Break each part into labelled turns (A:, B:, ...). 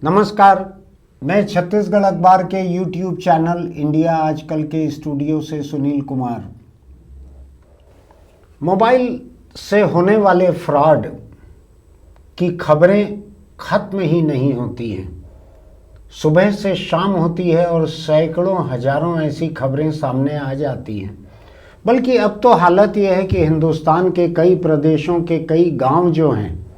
A: नमस्कार, मैं छत्तीसगढ़ अखबार के यूट्यूब चैनल इंडिया आजकल के स्टूडियो से सुनील कुमार। मोबाइल से होने वाले फ्रॉड की खबरें खत्म ही नहीं होती हैं। सुबह से शाम होती है और सैकड़ों हजारों ऐसी खबरें सामने आ जाती हैं। बल्कि अब तो हालत यह है कि हिंदुस्तान के कई प्रदेशों के कई गांव जो हैं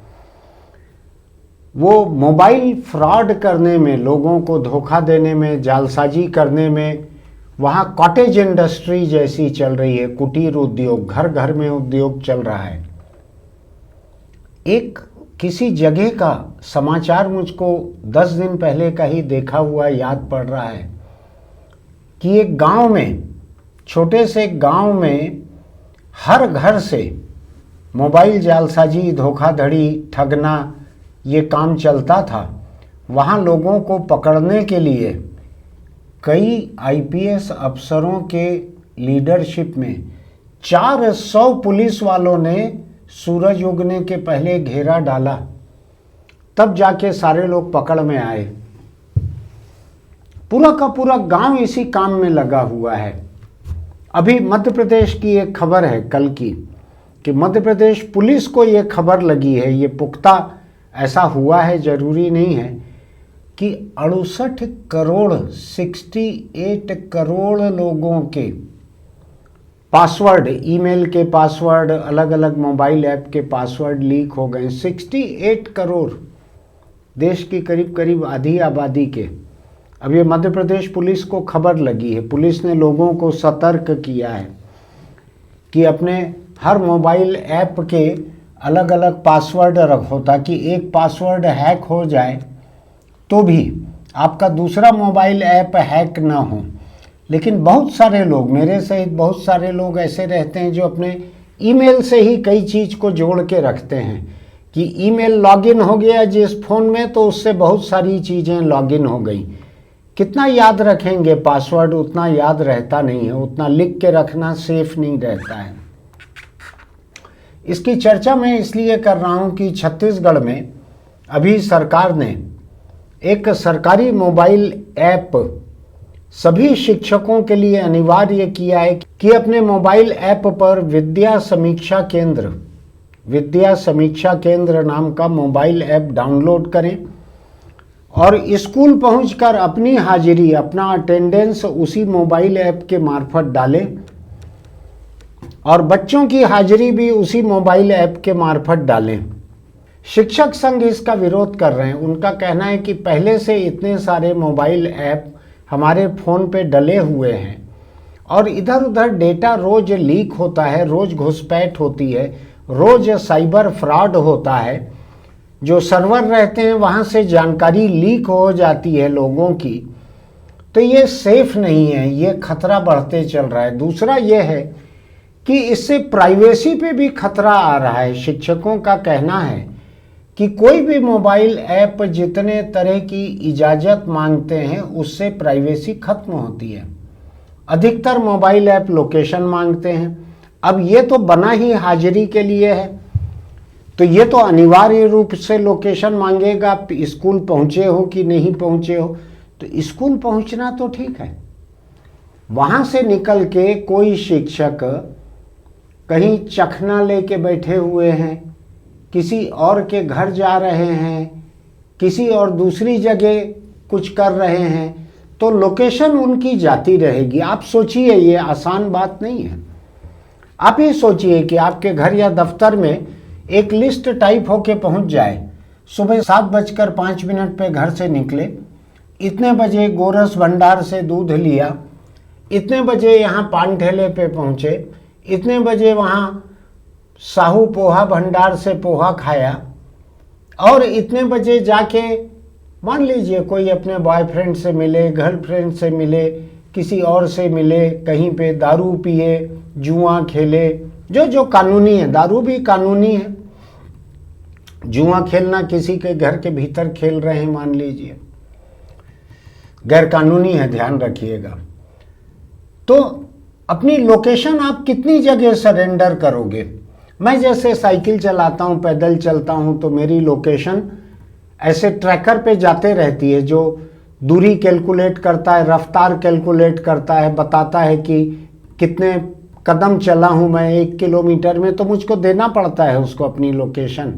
A: वो मोबाइल फ्रॉड करने में, लोगों को धोखा देने में, जालसाजी करने में, वहाँ कॉटेज इंडस्ट्री जैसी चल रही है, कुटीर उद्योग, घर घर में उद्योग चल रहा है। एक किसी जगह का समाचार मुझको 10 दिन पहले का ही देखा हुआ याद पड़ रहा है कि एक गांव में, छोटे से गांव में हर घर से मोबाइल जालसाजी, धोखाधड़ी, ठगना ये काम चलता था। वहाँ लोगों को पकड़ने के लिए कई आईपीएस अफसरों के लीडरशिप में 400 पुलिस वालों ने सूरज उगने के पहले घेरा डाला, तब जाके सारे लोग पकड़ में आए। पूरा का पूरा गांव इसी काम में लगा हुआ है। अभी मध्य प्रदेश की एक खबर है कल की कि मध्य प्रदेश पुलिस को ये खबर लगी है, ये पुख्ता ऐसा हुआ है, जरूरी नहीं है, कि 68 करोड़ लोगों के पासवर्ड, ईमेल के पासवर्ड, अलग अलग मोबाइल ऐप के पासवर्ड लीक हो गए। 68 करोड़, देश की करीब करीब आधी आबादी के। अब ये मध्य प्रदेश पुलिस को खबर लगी है। पुलिस ने लोगों को सतर्क किया है कि अपने हर मोबाइल ऐप के अलग अलग पासवर्ड रखो, ताकि एक पासवर्ड हैक हो जाए तो भी आपका दूसरा मोबाइल ऐप हैक ना हो। लेकिन बहुत सारे लोग, मेरे सहित बहुत सारे लोग ऐसे रहते हैं जो अपने ईमेल से ही कई चीज़ को जोड़ के रखते हैं कि ईमेल लॉगिन हो गया जिस फ़ोन में, तो उससे बहुत सारी चीज़ें लॉगिन हो गई। कितना याद रखेंगे पासवर्ड, उतना याद रहता नहीं है, उतना लिख के रखना सेफ नहीं रहता है। इसकी चर्चा मैं इसलिए कर रहा हूं कि छत्तीसगढ़ में अभी सरकार ने एक सरकारी मोबाइल ऐप सभी शिक्षकों के लिए अनिवार्य किया है कि अपने मोबाइल ऐप पर विद्या समीक्षा केंद्र नाम का मोबाइल ऐप डाउनलोड करें और स्कूल पहुंचकर अपनी हाजिरी, अपना अटेंडेंस उसी मोबाइल ऐप के मार्फत डालें और बच्चों की हाजिरी भी उसी मोबाइल ऐप के मार्फत डालें। शिक्षक संघ इसका विरोध कर रहे हैं। उनका कहना है कि पहले से इतने सारे मोबाइल ऐप हमारे फ़ोन पे डले हुए हैं और इधर उधर डेटा रोज लीक होता है, रोज घुसपैठ होती है, रोज साइबर फ्रॉड होता है। जो सर्वर रहते हैं वहाँ से जानकारी लीक हो जाती है लोगों की, तो ये सेफ नहीं है, ये खतरा बढ़ते चल रहा है। दूसरा ये है कि इससे प्राइवेसी पे भी खतरा आ रहा है। शिक्षकों का कहना है कि कोई भी मोबाइल ऐप जितने तरह की इजाज़त मांगते हैं उससे प्राइवेसी खत्म होती है। अधिकतर मोबाइल ऐप लोकेशन मांगते हैं। अब ये तो बना ही हाजिरी के लिए है, तो ये तो अनिवार्य रूप से लोकेशन मांगेगा, स्कूल पहुँचे हो कि नहीं पहुँचे हो। तो स्कूल पहुँचना तो ठीक है, वहाँ से निकल के कोई शिक्षक कहीं चखना लेके बैठे हुए हैं, किसी और के घर जा रहे हैं, किसी और दूसरी जगह कुछ कर रहे हैं, तो लोकेशन उनकी जाती रहेगी। आप सोचिए, ये आसान बात नहीं है। आप ही सोचिए कि आपके घर या दफ्तर में एक लिस्ट टाइप होके पहुंच जाए, सुबह 7:05 पे घर से निकले, इतने बजे गोरस भंडार से दूध लिया, इतने बजे यहाँ पान ठेले पे पहुँचे, इतने बजे वहाँ साहू पोहा भंडार से पोहा खाया, और इतने बजे जाके मान लीजिए कोई अपने बॉयफ्रेंड से मिले, गर्लफ्रेंड से मिले, किसी और से मिले, कहीं पे दारू पिए, जुआ खेले, जो कानूनी है। दारू भी कानूनी है, जुआ खेलना किसी के घर के भीतर खेल रहे हैं मान लीजिए, गैर कानूनी है, ध्यान रखिएगा। तो अपनी लोकेशन आप कितनी जगह सरेंडर करोगे? मैं जैसे साइकिल चलाता हूँ, पैदल चलता हूँ, तो मेरी लोकेशन ऐसे ट्रैकर पे जाते रहती है जो दूरी कैलकुलेट करता है, रफ्तार कैलकुलेट करता है, बताता है कि कितने कदम चला हूँ मैं 1 किलोमीटर में, तो मुझको देना पड़ता है उसको अपनी लोकेशन।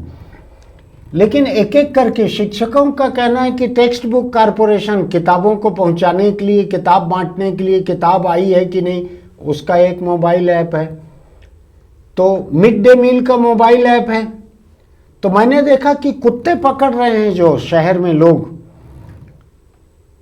A: लेकिन एक एक करके शिक्षकों का कहना है कि टेक्स्ट बुक कारपोरेशन किताबों को पहुंचाने के लिए, किताब बांटने के लिए किताब आई है कि नहीं, उसका एक मोबाइल ऐप है। तो मिड डे मील का मोबाइल ऐप है। तो मैंने देखा कि कुत्ते पकड़ रहे हैं जो शहर में लोग,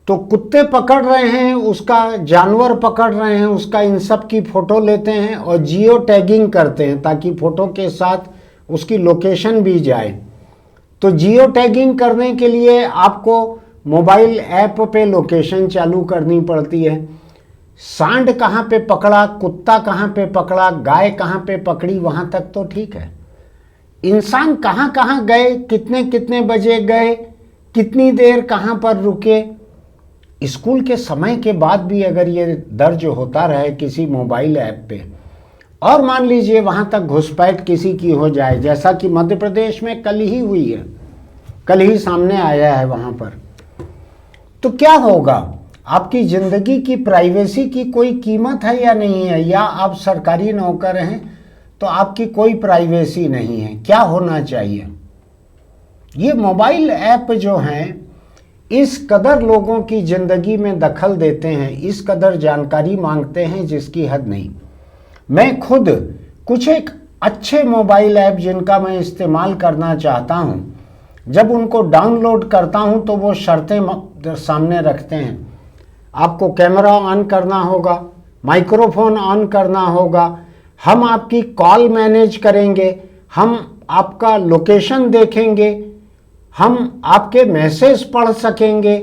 A: तो कुत्ते पकड़ रहे हैं, उसका जानवर पकड़ रहे हैं, उसका इन सब की फ़ोटो लेते हैं और जियो टैगिंग करते हैं ताकि फ़ोटो के साथ उसकी लोकेशन भी जाए। तो जियो टैगिंग करने के लिए आपको मोबाइल ऐप पे लोकेशन चालू करनी पड़ती है। सांड कहाँ पे पकड़ा, कुत्ता कहाँ पे पकड़ा, गाय कहाँ पे पकड़ी, वहाँ तक तो ठीक है। इंसान कहाँ कहाँ गए, कितने कितने बजे गए, कितनी देर कहाँ पर रुके, स्कूल के समय के बाद भी अगर ये दर्ज होता रहे किसी मोबाइल ऐप पे, और मान लीजिए वहाँ तक घुसपैठ किसी की हो जाए, जैसा कि मध्य प्रदेश में कल ही हुई है, कल ही सामने आया है वहाँ पर, तो क्या होगा? आपकी ज़िंदगी की प्राइवेसी की कोई कीमत है या नहीं है? या आप सरकारी नौकर हैं तो आपकी कोई प्राइवेसी नहीं है? क्या होना चाहिए? ये मोबाइल ऐप जो हैं इस कदर लोगों की ज़िंदगी में दखल देते हैं, इस कदर जानकारी मांगते हैं जिसकी हद नहीं। मैं खुद कुछ एक अच्छे मोबाइल ऐप जिनका मैं इस्तेमाल करना चाहता हूं, जब उनको डाउनलोड करता हूं तो वो शर्तें सामने रखते हैं। आपको कैमरा ऑन करना होगा, माइक्रोफोन ऑन करना होगा, हम आपकी कॉल मैनेज करेंगे, हम आपका लोकेशन देखेंगे, हम आपके मैसेज पढ़ सकेंगे,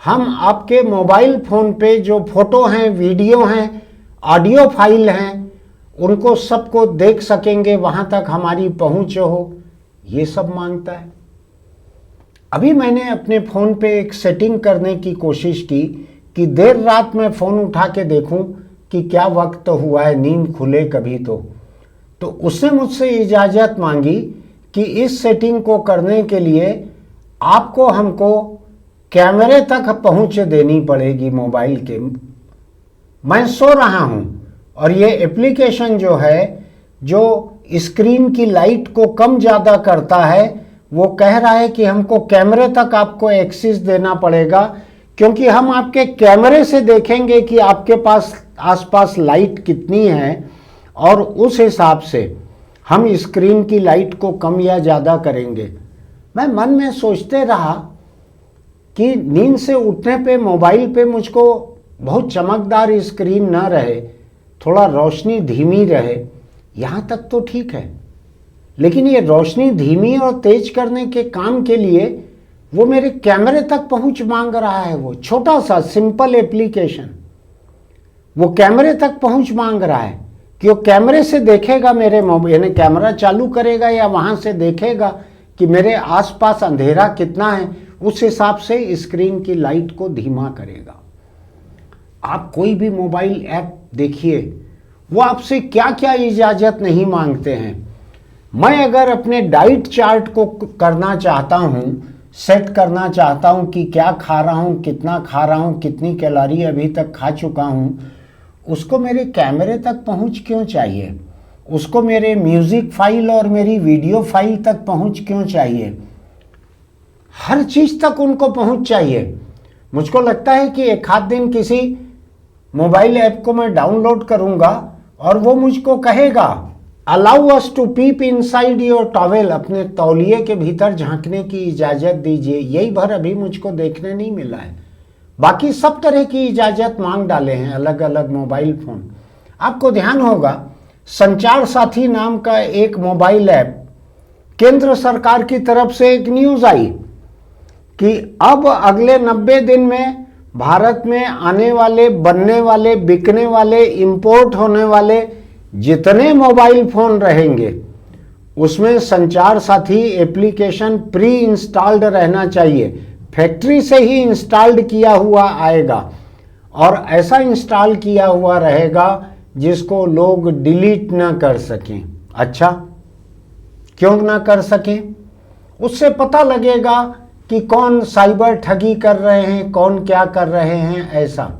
A: हम आपके मोबाइल फ़ोन पे जो फ़ोटो हैं, वीडियो हैं, ऑडियो फाइल हैं, उनको सबको देख सकेंगे, वहाँ तक हमारी पहुँच हो, ये सब मांगता है। अभी मैंने अपने फ़ोन पे एक सेटिंग करने की कोशिश की कि देर रात में फ़ोन उठा के देखूं कि क्या वक्त हुआ है, नींद खुले कभी तो उसने मुझसे इजाज़त मांगी कि इस सेटिंग को करने के लिए आपको हमको कैमरे तक पहुंच देनी पड़ेगी मोबाइल के। मैं सो रहा हूं और ये एप्लीकेशन जो है, जो स्क्रीन की लाइट को कम ज़्यादा करता है, वो कह रहा है कि हमको कैमरे तक आपको एक्सेस देना पड़ेगा, क्योंकि हम आपके कैमरे से देखेंगे कि आपके पास आसपास लाइट कितनी है और उस हिसाब से हम स्क्रीन की लाइट को कम या ज़्यादा करेंगे। मैं मन में सोचते रहा कि नींद से उठने पे मोबाइल पे मुझको बहुत चमकदार स्क्रीन ना रहे, थोड़ा रोशनी धीमी रहे, यहाँ तक तो ठीक है। लेकिन ये रोशनी धीमी और तेज करने के काम के लिए वो मेरे कैमरे तक पहुंच मांग रहा है। वो छोटा सा सिंपल एप्लीकेशन वो कैमरे तक पहुंच मांग रहा है कि वो कैमरे से देखेगा मेरे मोबाइल, यानी कैमरा चालू करेगा या वहाँ से देखेगा कि मेरे आसपास अंधेरा कितना है, उस हिसाब से स्क्रीन की लाइट को धीमा करेगा। आप कोई भी मोबाइल ऐप देखिए, वो आपसे क्या क्या इजाज़त नहीं मांगते हैं। मैं अगर अपने डाइट चार्ट को करना चाहता हूँ, सेट करना चाहता हूँ कि क्या खा रहा हूँ, कितना खा रहा हूँ, कितनी कैलोरी अभी तक खा चुका हूँ, उसको मेरे कैमरे तक पहुँच क्यों चाहिए? उसको मेरे म्यूज़िक फाइल और मेरी वीडियो फाइल तक पहुँच क्यों चाहिए? हर चीज़ तक उनको पहुँच चाहिए। मुझको लगता है कि एक आध दिन किसी मोबाइल ऐप को मैं डाउनलोड करूँगा और वो मुझको कहेगा allow us to peep inside your towel, अपने तौलिए के भीतर झांकने की इजाज़त दीजिए। यही भर अभी मुझको देखने नहीं मिला है, बाकी सब तरह की इजाज़त मांग डाले हैं अलग अलग मोबाइल फ़ोन। आपको ध्यान होगा संचार साथी नाम का एक मोबाइल ऐप, केंद्र सरकार की तरफ से एक न्यूज़ आई कि अब अगले 90 दिन में भारत में आने वाले, बनने वाले, बिकने वाले, इंपोर्ट होने वाले जितने मोबाइल फ़ोन रहेंगे उसमें संचार साथी एप्लीकेशन प्री इंस्टॉल्ड रहना चाहिए। फैक्ट्री से ही इंस्टॉल्ड किया हुआ आएगा और ऐसा इंस्टॉल किया हुआ रहेगा जिसको लोग डिलीट ना कर सकें। अच्छा, क्यों ना कर सकें? उससे पता लगेगा कि कौन साइबर ठगी कर रहे हैं, कौन क्या कर रहे हैं, ऐसा।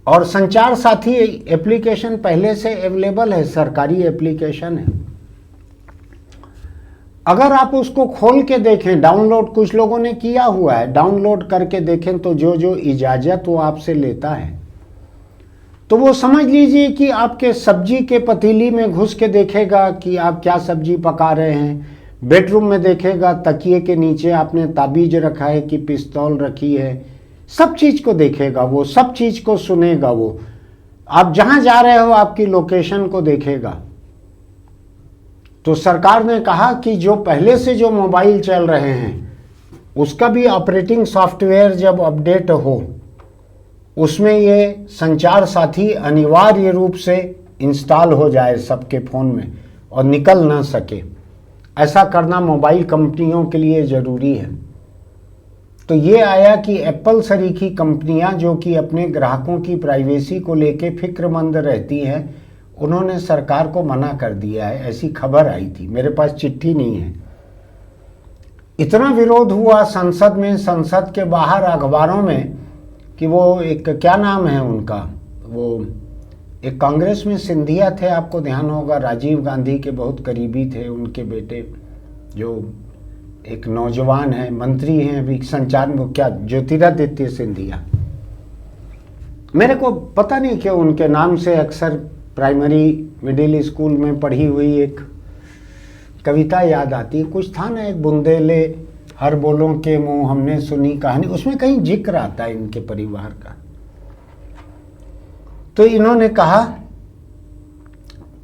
A: और संचार साथी एप्लीकेशन पहले से अवेलेबल है, सरकारी एप्लीकेशन है। अगर आप उसको खोल के देखें, डाउनलोड कुछ लोगों ने किया हुआ है, डाउनलोड करके देखें तो जो जो इजाज़त वो आपसे लेता है, तो वो समझ लीजिए कि आपके सब्जी के पतीली में घुस के देखेगा कि आप क्या सब्जी पका रहे हैं, बेडरूम में देखेगा तकिए के नीचे आपने ताबीज रखा है कि पिस्तौल रखी है, सब चीज़ को देखेगा वो, सब चीज़ को सुनेगा वो, आप जहाँ जा रहे हो आपकी लोकेशन को देखेगा। तो सरकार ने कहा कि जो पहले से जो मोबाइल चल रहे हैं उसका भी ऑपरेटिंग सॉफ्टवेयर जब अपडेट हो, उसमें ये संचार साथी अनिवार्य रूप से इंस्टॉल हो जाए सबके फ़ोन में और निकल ना सके। ऐसा करना मोबाइल कंपनियों के लिए ज़रूरी है। तो ये आया कि एप्पल सरीखी कंपनियां जो कि अपने ग्राहकों की प्राइवेसी को लेके फिक्रमंद रहती हैं, उन्होंने सरकार को मना कर दिया है, ऐसी खबर आई थी, मेरे पास चिट्ठी नहीं है। इतना विरोध हुआ संसद में, संसद के बाहर अखबारों में, कि वो एक क्या नाम है उनका, वो एक कांग्रेस में सिंधिया थे, आपको ध्यान होगा, राजीव गांधी के बहुत करीबी थे, उनके बेटे जो एक नौजवान है, मंत्री हैं अभी संचार में, क्या ज्योतिरादित्य सिंधिया, मेरे को पता नहीं क्यों उनके नाम से अक्सर प्राइमरी मिडिल स्कूल में पढ़ी हुई एक कविता याद आती है, कुछ था ना, एक बुंदेले हर बोलों के मुंह हमने सुनी कहानी, उसमें कहीं जिक्र आता है इनके परिवार का। तो इन्होंने कहा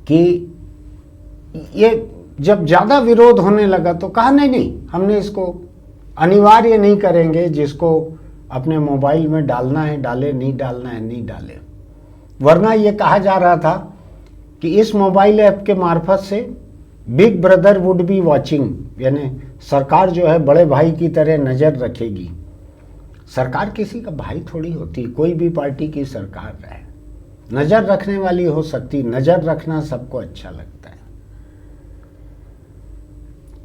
A: कि ये जब ज़्यादा विरोध होने लगा तो कहा नहीं नहीं, हमने इसको अनिवार्य नहीं करेंगे, जिसको अपने मोबाइल में डालना है डाले, नहीं डालना है नहीं डाले। वरना ये कहा जा रहा था कि इस मोबाइल ऐप के मार्फत से big brother would be watching, यानी सरकार जो है बड़े भाई की तरह नज़र रखेगी। सरकार किसी का भाई थोड़ी होती, कोई भी पार्टी की सरकार रहे, नज़र रखने वाली हो सकती, नज़र रखना सबको अच्छा लगता है।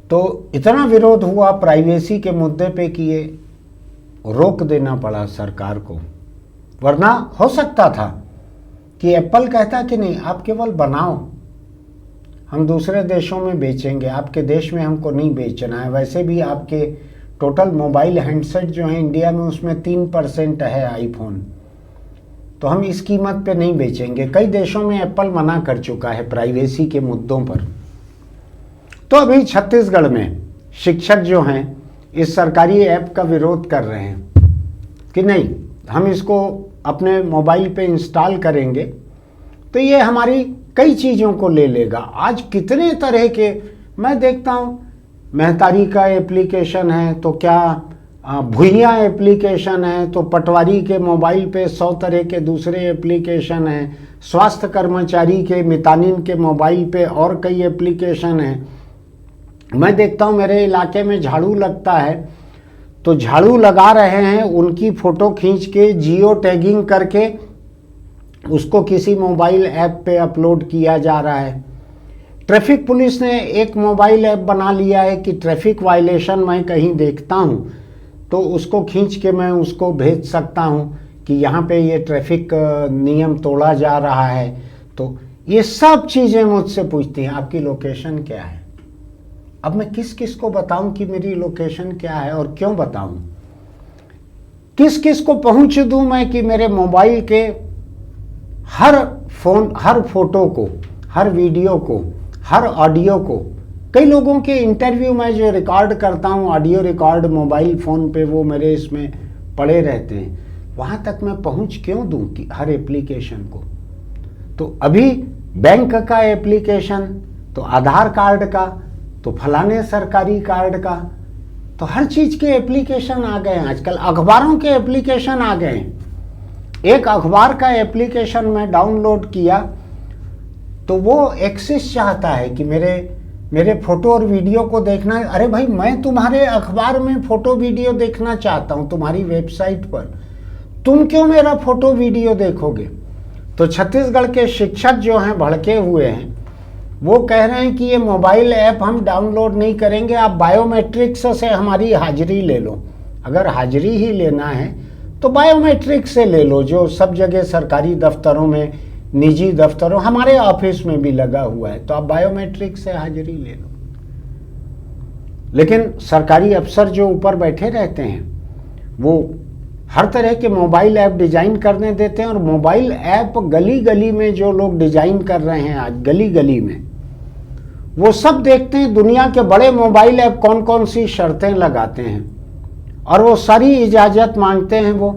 A: तो इतना विरोध हुआ प्राइवेसी के मुद्दे पे कि ये रोक देना पड़ा सरकार को। वरना हो सकता था कि एप्पल कहता कि नहीं, आप केवल बनाओ, हम दूसरे देशों में बेचेंगे, आपके देश में हमको नहीं बेचना है। वैसे भी आपके टोटल मोबाइल हैंडसेट जो है इंडिया में, उसमें 3% है आईफोन, तो हम इस कीमत पे नहीं बेचेंगे। कई देशों में एप्पल मना कर चुका है प्राइवेसी के मुद्दों पर। तो अभी छत्तीसगढ़ में शिक्षक जो हैं इस सरकारी ऐप का विरोध कर रहे हैं कि नहीं, हम इसको अपने मोबाइल पे इंस्टॉल करेंगे तो ये हमारी कई चीज़ों को ले लेगा। आज कितने तरह के मैं देखता हूँ, महतारी का एप्लीकेशन है, तो क्या भुइयाँ एप्लीकेशन है, तो पटवारी के मोबाइल पे 100 तरह के दूसरे एप्लीकेशन हैं, स्वास्थ्य कर्मचारी के मितानिन के मोबाइल पे और कई एप्लीकेशन हैं। मैं देखता हूँ मेरे इलाके में झाड़ू लगता है, तो झाड़ू लगा रहे हैं, उनकी फ़ोटो खींच के जियो टैगिंग करके उसको किसी मोबाइल ऐप पे अपलोड किया जा रहा है। ट्रैफिक पुलिस ने एक मोबाइल ऐप बना लिया है कि ट्रैफिक वायलेशन मैं कहीं देखता हूँ तो उसको खींच के मैं उसको भेज सकता हूँ कि यहाँ पे ये ट्रैफिक नियम तोड़ा जा रहा है। तो ये सब चीज़ें मुझसे पूछती हैं आपकी लोकेशन क्या है। अब मैं किस किस को बताऊं कि मेरी लोकेशन क्या है और क्यों बताऊं, किस किस को पहुंच दूं मैं कि मेरे मोबाइल के हर फोटो को, हर वीडियो को, हर ऑडियो को, कई लोगों के इंटरव्यू में जो रिकॉर्ड करता हूं, ऑडियो रिकॉर्ड मोबाइल फ़ोन पे वो मेरे इसमें पड़े रहते हैं, वहाँ तक मैं पहुँच क्यों दूं कि हर एप्लीकेशन को। तो अभी बैंक का एप्लीकेशन, तो आधार कार्ड का, तो फलाने सरकारी कार्ड का, तो हर चीज़ के एप्लीकेशन आ गए हैं आजकल। अखबारों के एप्लीकेशन आ गए हैं। एक अखबार का एप्लीकेशन मैं डाउनलोड किया तो वो एक्सेस चाहता है कि मेरे फ़ोटो और वीडियो को देखना है। अरे भाई, मैं तुम्हारे अखबार में फ़ोटो वीडियो देखना चाहता हूँ तुम्हारी वेबसाइट पर, तुम क्यों मेरा फ़ोटो वीडियो देखोगे। तो छत्तीसगढ़ के शिक्षक जो हैं भड़के हुए हैं, वो कह रहे हैं कि ये मोबाइल ऐप हम डाउनलोड नहीं करेंगे, आप बायोमेट्रिक्स से हमारी हाजिरी ले लो। अगर हाजिरी ही लेना है तो बायोमेट्रिक्स से ले लो, जो सब जगह सरकारी दफ्तरों में, निजी दफ्तरों, हमारे ऑफिस में भी लगा हुआ है, तो आप बायोमेट्रिक्स से हाजिरी ले लो। लेकिन सरकारी अफसर जो ऊपर बैठे रहते हैं वो हर तरह के मोबाइल ऐप डिजाइन करने देते हैं, और मोबाइल ऐप गली गली में जो लोग डिजाइन कर रहे हैं आज गली गली में, वो सब देखते हैं दुनिया के बड़े मोबाइल ऐप कौन कौन सी शर्तें लगाते हैं, और वो सारी इजाज़त मांगते हैं वो।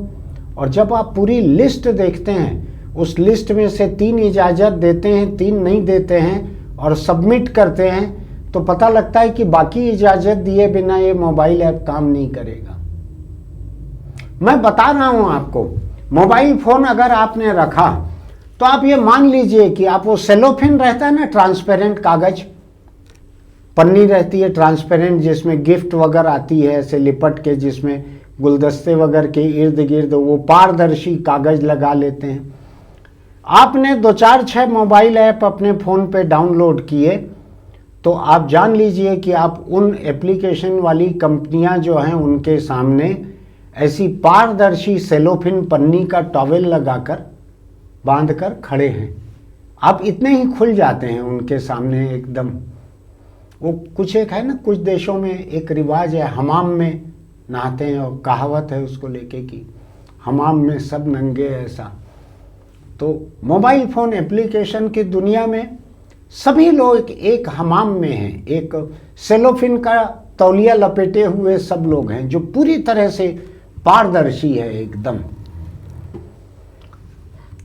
A: और जब आप पूरी लिस्ट देखते हैं, उस लिस्ट में से 3 इजाज़त देते हैं, 3 नहीं देते हैं और सबमिट करते हैं, तो पता लगता है कि बाकी इजाज़त दिए बिना ये मोबाइल ऐप काम नहीं करेगा। मैं बता रहा हूँ आपको, मोबाइल फ़ोन अगर आपने रखा तो आप ये मान लीजिए कि आप वो सेलोफिन रहता है ना, ट्रांसपेरेंट कागज़, पन्नी रहती है ट्रांसपेरेंट, जिसमें गिफ्ट वगैरह आती है ऐसे लिपट के, जिसमें गुलदस्ते वगैरह के इर्द गिर्द वो पारदर्शी कागज़ लगा लेते हैं। आपने 2 4 6 मोबाइल ऐप अपने फ़ोन पे डाउनलोड किए, तो आप जान लीजिए कि आप उन एप्लीकेशन वाली कंपनियां जो हैं उनके सामने ऐसी पारदर्शी सेलोफिन पन्नी का टॉवेल लगाकर बांधकर खड़े हैं। आप इतने ही खुल जाते हैं उनके सामने एकदम। वो कुछ एक है ना, कुछ देशों में एक रिवाज है, हमाम में नहाते हैं, और कहावत है उसको लेके कि हमाम में सब नंगे, ऐसा। तो मोबाइल फ़ोन एप्लीकेशन की दुनिया में सभी लोग एक हमाम में हैं, एक सेलोफिन का तौलिया लपेटे हुए सब लोग हैं, जो पूरी तरह से पारदर्शी है एकदम।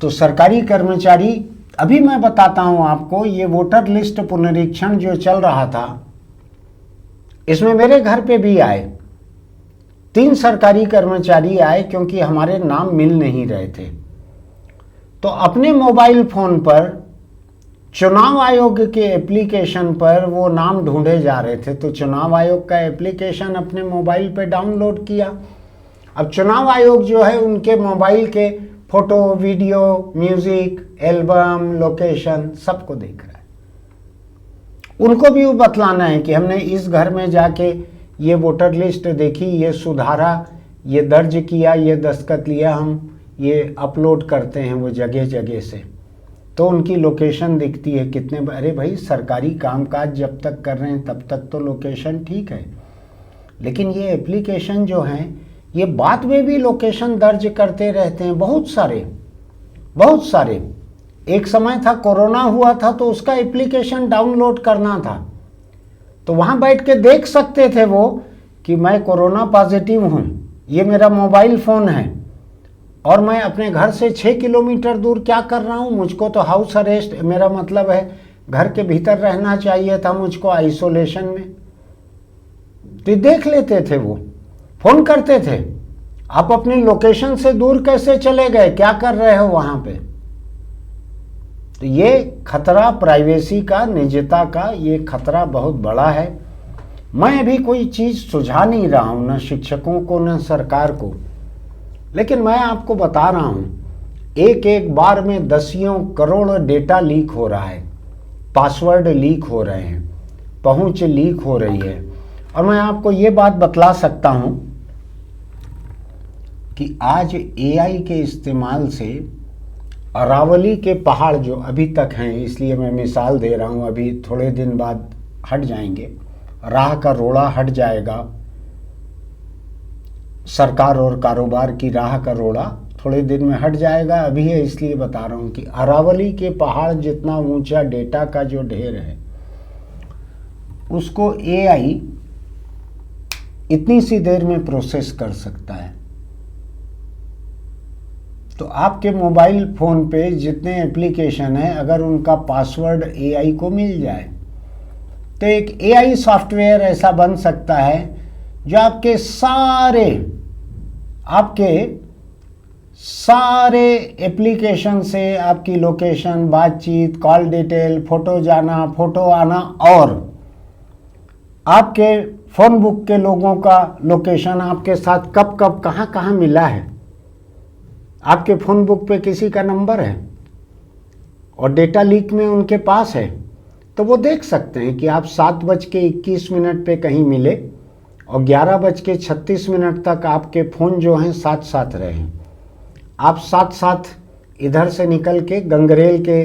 A: तो सरकारी कर्मचारी, अभी मैं बताता हूं आपको, ये वोटर लिस्ट पुनरीक्षण जो चल रहा था, इसमें मेरे घर पे भी आए 3 सरकारी कर्मचारी आए, क्योंकि हमारे नाम मिल नहीं रहे थे। तो अपने मोबाइल फ़ोन पर चुनाव आयोग के एप्लीकेशन पर वो नाम ढूंढे जा रहे थे, तो चुनाव आयोग का एप्लीकेशन अपने मोबाइल पे डाउनलोड किया। अब चुनाव आयोग जो है उनके मोबाइल के photo, video, music, album, location सबको देख रहा है। उनको भी वो बतलाना है कि हमने इस घर में जाके ये वोटर लिस्ट देखी, ये सुधारा, ये दर्ज किया, ये दस्तखत लिया, हम ये अपलोड करते हैं वो जगह जगह से, तो उनकी लोकेशन दिखती है कितने। अरे भाई, सरकारी कामकाज जब तक कर रहे हैं तब तक तो लोकेशन ठीक है, लेकिन ये एप्लीकेशन जो हैं ये बाद में भी लोकेशन दर्ज करते रहते हैं, बहुत सारे। एक समय था, कोरोना हुआ था, तो उसका एप्लीकेशन डाउनलोड करना था, तो वहाँ बैठ के देख सकते थे वो कि मैं कोरोना पॉजिटिव हूँ, ये मेरा मोबाइल फ़ोन है, और मैं अपने घर से 6 किलोमीटर दूर क्या कर रहा हूँ, मुझको तो हाउस अरेस्ट, मेरा मतलब है घर के भीतर रहना चाहिए था मुझको, आइसोलेशन में। तो देख लेते थे वो, फ़ोन करते थे, आप अपनी लोकेशन से दूर कैसे चले गए, क्या कर रहे हो वहाँ पे। तो ये खतरा प्राइवेसी का, निजता का, ये खतरा बहुत बड़ा है। मैं अभी कोई चीज़ सुझा नहीं रहा हूँ, न शिक्षकों को न सरकार को, लेकिन मैं आपको बता रहा हूँ, एक बार में दसियों करोड़ डेटा लीक हो रहा है, पासवर्ड लीक हो रहे हैं, पहुँच लीक हो रही है। और मैं आपको ये बात बतला सकता हूँ कि आज AI के इस्तेमाल से अरावली के पहाड़ जो अभी तक हैं, इसलिए मैं मिसाल दे रहा हूँ, अभी थोड़े दिन बाद हट जाएंगे, राह का रोड़ा हट जाएगा, सरकार और कारोबार की राह का रोड़ा थोड़े दिन में हट जाएगा। अभी है इसलिए बता रहा हूँ कि अरावली के पहाड़ जितना ऊंचा डेटा का जो ढेर है, उसको AI इतनी सी देर में प्रोसेस कर सकता है। तो आपके मोबाइल फ़ोन पे जितने एप्लीकेशन हैं, अगर उनका पासवर्ड AI को मिल जाए, तो एक AI सॉफ्टवेयर ऐसा बन सकता है जो आपके सारे एप्लीकेशन से आपकी लोकेशन, बातचीत, कॉल डिटेल, फ़ोटो जाना, फ़ोटो आना, और आपके फ़ोन बुक के लोगों का लोकेशन, आपके साथ कब कब कहाँ कहाँ मिला है, आपके फ़ोन बुक पे किसी का नंबर है और डेटा लीक में उनके पास है, तो वो देख सकते हैं कि आप 7:21 पे कहीं मिले और 11:36 तक आपके फ़ोन जो हैं साथ साथ रहे। आप साथ साथ इधर से निकल के गंगरेल के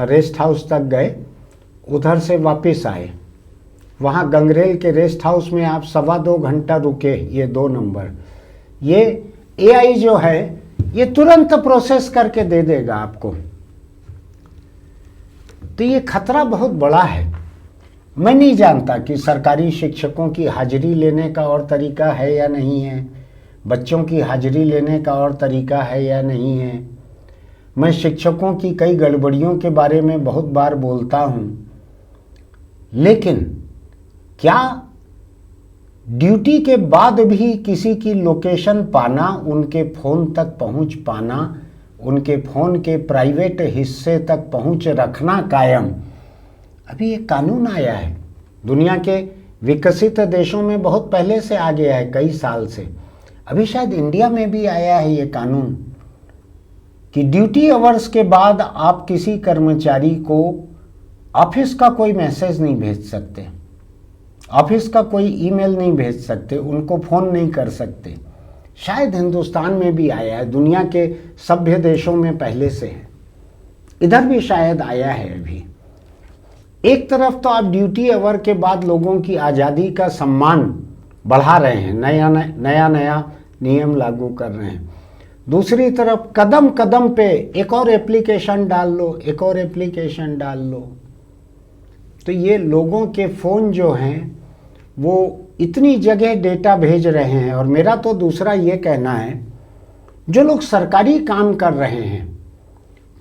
A: रेस्ट हाउस तक गए, उधर से वापस आए, वहाँ गंगरेल के रेस्ट हाउस में आप 2.25 घंटा रुके। ये 2 नंबर, ये एआई जो है ये तुरंत प्रोसेस करके दे देगा आपको। तो ये खतरा बहुत बड़ा है। मैं नहीं जानता कि सरकारी शिक्षकों की हाजिरी लेने का और तरीका है या नहीं है, बच्चों की हाजिरी लेने का और तरीका है या नहीं है। मैं शिक्षकों की कई गड़बड़ियों के बारे में बहुत बार बोलता हूँ, लेकिन क्या ड्यूटी के बाद भी किसी की लोकेशन पाना, उनके फ़ोन तक पहुँच पाना, उनके फ़ोन के प्राइवेट हिस्से तक पहुँच रखना कायम, अभी ये कानून आया है। दुनिया के विकसित देशों में बहुत पहले से आ गया है, कई साल से। अभी शायद इंडिया में भी आया है ये कानून कि ड्यूटी आवर्स के बाद आप किसी कर्मचारी को ऑफिस का कोई मैसेज नहीं भेज सकते, ऑफिस का कोई ईमेल नहीं भेज सकते, उनको फ़ोन नहीं कर सकते। शायद हिंदुस्तान में भी आया है, दुनिया के सभ्य देशों में पहले से है, इधर भी शायद आया है अभी। एक तरफ तो आप ड्यूटी आवर के बाद लोगों की आज़ादी का सम्मान बढ़ा रहे हैं, नया नियम लागू कर रहे हैं। दूसरी तरफ कदम कदम पे एक और एप्लीकेशन डाल लो, एक और एप्लीकेशन डाल लो। तो ये लोगों के फ़ोन जो हैं वो इतनी जगह डेटा भेज रहे हैं। और मेरा तो दूसरा ये कहना है, जो लोग सरकारी काम कर रहे हैं,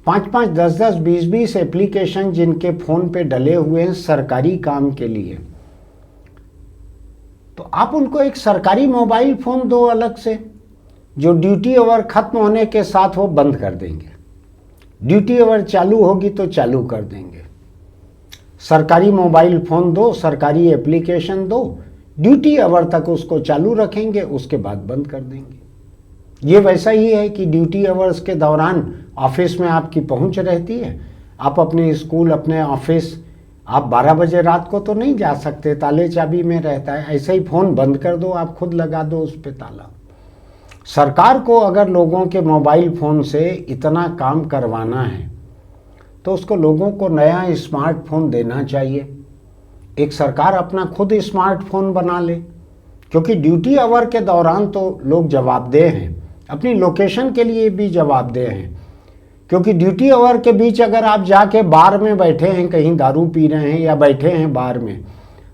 A: 5-5, 10-10, 20-20 एप्लीकेशन जिनके फ़ोन पे डले हुए हैं सरकारी काम के लिए, तो आप उनको एक सरकारी मोबाइल फ़ोन दो अलग से, जो ड्यूटी आवर ख़त्म होने के साथ वो बंद कर देंगे। ड्यूटी आवर चालू होगी तो चालू कर देंगे। सरकारी मोबाइल फ़ोन दो, सरकारी एप्लीकेशन दो, ड्यूटी आवर तक उसको चालू रखेंगे, उसके बाद बंद कर देंगे। ये वैसा ही है कि ड्यूटी आवर्स के दौरान ऑफिस में आपकी पहुंच रहती है, आप अपने स्कूल, अपने ऑफिस, आप 12 बजे रात को तो नहीं जा सकते, ताले चाबी में रहता है। ऐसे ही फ़ोन बंद कर दो, आप खुद लगा दो उस पर ताला। सरकार को अगर लोगों के मोबाइल फ़ोन से इतना काम करवाना है तो उसको लोगों को नया स्मार्टफोन देना चाहिए। एक सरकार अपना खुद स्मार्टफोन बना ले, क्योंकि ड्यूटी आवर के दौरान तो लोग जवाबदेह हैं, अपनी लोकेशन के लिए भी जवाबदेह हैं। क्योंकि ड्यूटी आवर के बीच अगर आप जाके बार में बैठे हैं, कहीं दारू पी रहे हैं या बैठे हैं बार में,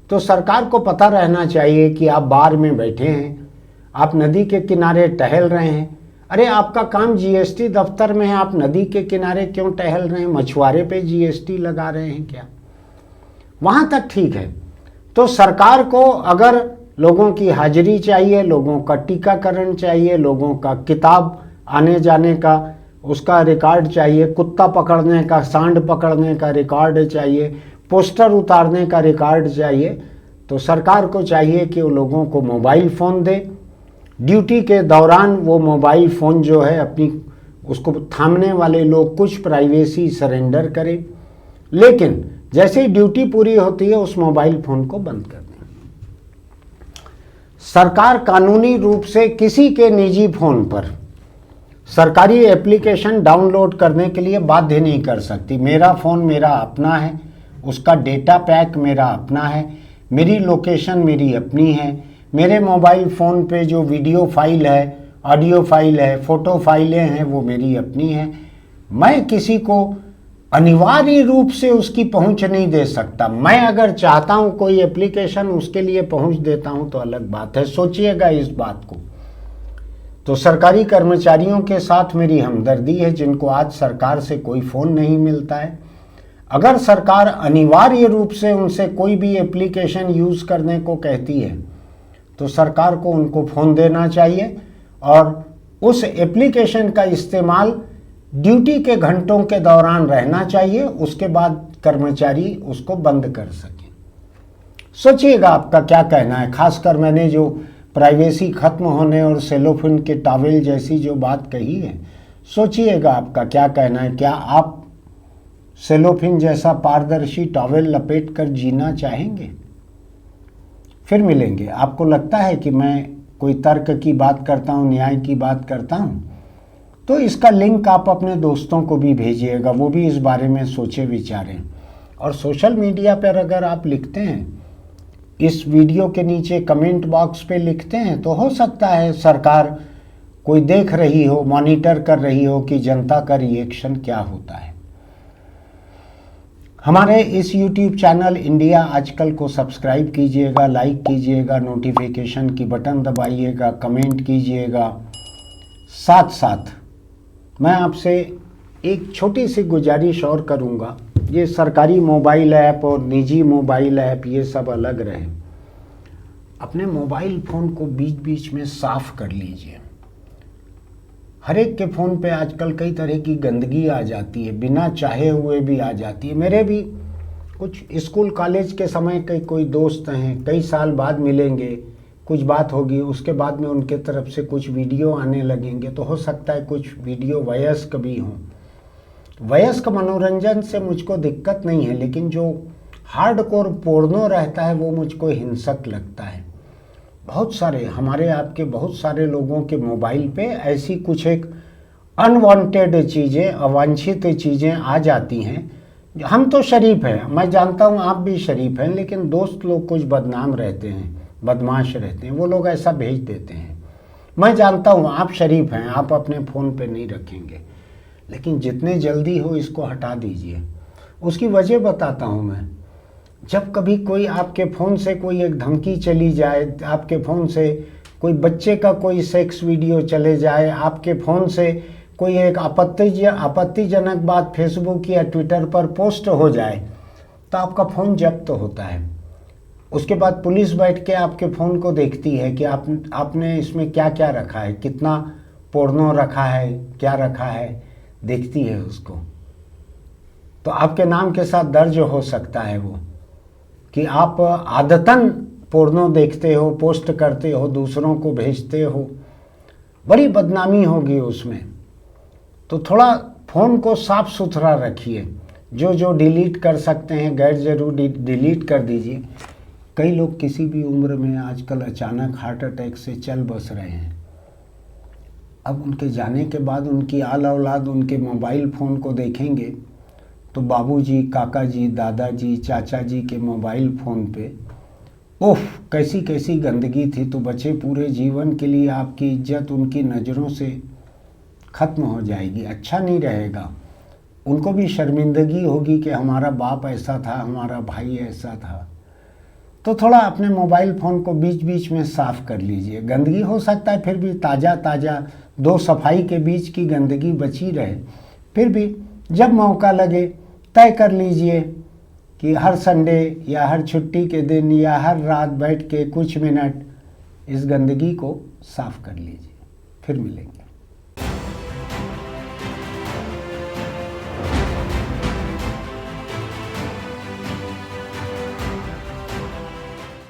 A: तो सरकार को पता रहना चाहिए कि आप बार में बैठे हैं, आप नदी के किनारे टहल रहे हैं। अरे आपका काम जीएसटी दफ्तर में है, आप नदी के किनारे क्यों टहल रहे हैं? मछुआरे पे जीएसटी लगा रहे हैं क्या? वहाँ तक ठीक है। तो सरकार को अगर लोगों की हाजिरी चाहिए, लोगों का टीकाकरण चाहिए, लोगों का किताब आने जाने का उसका रिकॉर्ड चाहिए, कुत्ता पकड़ने का, सांड पकड़ने का रिकॉर्ड चाहिए, पोस्टर उतारने का रिकॉर्ड चाहिए, तो सरकार को चाहिए कि वो लोगों को मोबाइल फ़ोन दे। ड्यूटी के दौरान वो मोबाइल फ़ोन जो है अपनी उसको थामने वाले लोग कुछ प्राइवेसी सरेंडर करें, लेकिन जैसे ही ड्यूटी पूरी होती है उस मोबाइल फ़ोन को बंद कर दें। सरकार कानूनी रूप से किसी के निजी फ़ोन पर सरकारी एप्लीकेशन डाउनलोड करने के लिए बाध्य नहीं कर सकती। मेरा फ़ोन मेरा अपना है, उसका डेटा पैक मेरा अपना है, मेरी लोकेशन मेरी अपनी है, मेरे मोबाइल फ़ोन पे जो वीडियो फाइल है, ऑडियो फाइल है, फ़ोटो फाइलें हैं, वो मेरी अपनी हैं। मैं किसी को अनिवार्य रूप से उसकी पहुंच नहीं दे सकता। मैं अगर चाहता हूं कोई एप्लीकेशन उसके लिए पहुंच देता हूं तो अलग बात है, सोचिएगा इस बात को। तो सरकारी कर्मचारियों के साथ मेरी हमदर्दी है जिनको आज सरकार से कोई फ़ोन नहीं मिलता है। अगर सरकार अनिवार्य रूप से उनसे कोई भी एप्लीकेशन यूज़ करने को कहती है तो सरकार को उनको फ़ोन देना चाहिए और उस एप्लीकेशन का इस्तेमाल ड्यूटी के घंटों के दौरान रहना चाहिए, उसके बाद कर्मचारी उसको बंद कर सकें। सोचिएगा आपका क्या कहना है। खासकर मैंने जो प्राइवेसी ख़त्म होने और सेलोफोन के टॉवेल जैसी जो बात कही है, सोचिएगा आपका क्या कहना है। क्या आप सेलोफिन जैसा पारदर्शी टॉवेल लपेट कर जीना चाहेंगे? फिर मिलेंगे। आपको लगता है कि मैं कोई तर्क की बात करता हूँ, न्याय की बात करता हूँ, तो इसका लिंक आप अपने दोस्तों को भी भेजिएगा, वो भी इस बारे में सोचे विचारें। और सोशल मीडिया पर अगर आप लिखते हैं, इस वीडियो के नीचे कमेंट बॉक्स पे लिखते हैं, तो हो सकता है सरकार कोई देख रही हो, मॉनिटर कर रही हो कि जनता का रिएक्शन क्या होता है। हमारे इस YouTube चैनल इंडिया आजकल को सब्सक्राइब कीजिएगा, लाइक कीजिएगा, नोटिफिकेशन की बटन दबाइएगा, कमेंट कीजिएगा। साथ साथ मैं आपसे एक छोटी सी गुजारिश और करूंगा, ये सरकारी मोबाइल ऐप और निजी मोबाइल ऐप ये सब अलग रहे। अपने मोबाइल फ़ोन को बीच बीच में साफ़ कर लीजिए। हर एक के फ़ोन पे आजकल कई तरह की गंदगी आ जाती है, बिना चाहे हुए भी आ जाती है। मेरे भी कुछ स्कूल कॉलेज के समय के कोई दोस्त हैं, कई साल बाद मिलेंगे, कुछ बात होगी, उसके बाद में उनके तरफ से कुछ वीडियो आने लगेंगे, तो हो सकता है कुछ वीडियो वयस्क भी हों। वयस्क मनोरंजन से मुझको दिक्कत नहीं है, लेकिन जो हार्डकोर पोर्नो रहता है वो मुझको हिंसक लगता है। बहुत सारे हमारे आपके बहुत सारे लोगों के मोबाइल पे ऐसी कुछ एक अनवांटेड चीज़ें, अवांछित चीज़ें आ जाती हैं। हम तो शरीफ हैं, मैं जानता हूँ आप भी शरीफ हैं, लेकिन दोस्त लोग कुछ बदनाम रहते हैं, बदमाश रहते हैं, वो लोग ऐसा भेज देते हैं। मैं जानता हूँ आप शरीफ हैं, आप अपने फ़ोन पे नहीं रखेंगे, लेकिन जितने जल्दी हो इसको हटा दीजिए। उसकी वजह बताता हूँ मैं। जब कभी कोई आपके फ़ोन से कोई एक धमकी चली जाए, आपके फ़ोन से कोई बच्चे का कोई सेक्स वीडियो चले जाए, आपके फ़ोन से कोई एक आपत्तिजनक बात फेसबुक या ट्विटर पर पोस्ट हो जाए, तो आपका फ़ोन जब्त होता है। उसके बाद पुलिस बैठ के आपके फ़ोन को देखती है कि आपने इसमें क्या क्या रखा है, कितना पोर्नो रखा है, क्या रखा है, देखती है उसको। तो आपके नाम के साथ दर्ज हो सकता है वो कि आप आदतन पोर्नो देखते हो, पोस्ट करते हो, दूसरों को भेजते हो, बड़ी बदनामी होगी उसमें। तो थोड़ा फ़ोन को साफ सुथरा रखिए। जो डिलीट कर सकते हैं गैर जरूरी डिलीट कर दीजिए। कई लोग किसी भी उम्र में आजकल अचानक हार्ट अटैक से चल बस रहे हैं। अब उनके जाने के बाद उनकी आल औलाद उनके मोबाइल फ़ोन को देखेंगे तो बाबूजी, काका जी, दादाजी, चाचा जी के मोबाइल फ़ोन पे ओह कैसी कैसी गंदगी थी, तो बचे पूरे जीवन के लिए आपकी इज्जत उनकी नज़रों से ख़त्म हो जाएगी। अच्छा नहीं रहेगा। उनको भी शर्मिंदगी होगी कि हमारा बाप ऐसा था, हमारा भाई ऐसा था। तो थोड़ा अपने मोबाइल फ़ोन को बीच बीच में साफ़ कर लीजिए। गंदगी हो सकता है फिर भी ताज़ा दो सफाई के बीच की गंदगी बची रहे, फिर भी जब मौका लगे तय कर लीजिए कि हर संडे या हर छुट्टी के दिन या हर रात बैठ के कुछ मिनट इस गंदगी को साफ़ कर लीजिए। फिर मिलेंगे।